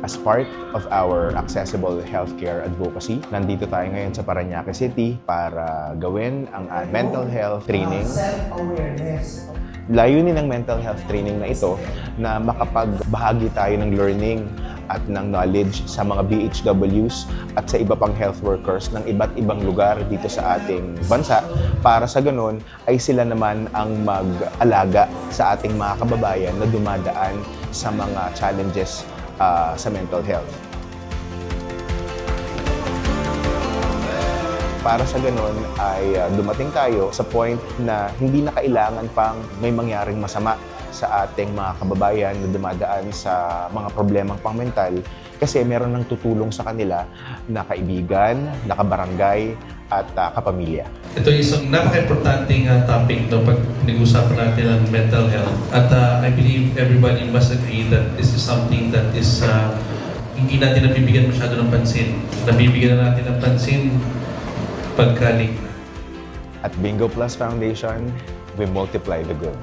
As part of our accessible healthcare advocacy, nandito tayo ngayon sa Parañaque City para gawin ang mental health training. Self-awareness. Layunin ng mental health training na ito na makapagbahagi tayo ng learning at ng knowledge sa mga BHWs at sa iba pang health workers ng iba't ibang lugar dito sa ating bansa para sa ganun ay sila naman ang mag-alaga sa ating mga kababayan na dumadaan sa mga challenges sa mental health. Para sa ganun ay dumating tayo sa point na hindi na kailangan pang may mangyaring masama sa ating mga kababayan na dumadaan sa mga problemang pangmental kasi meron nang tutulong sa kanila na kaibigan, na kabarangay at kapamilya. Ito ay isang napaka-importanting topic no, pag nag-usapan natin ang mental health. At I believe everybody must agree that this is something that is hindi natin nabibigyan masyado ng pansin. Nabibigyan na natin ng pansin pagkaling. At Bingo Plus Foundation, we multiply the good.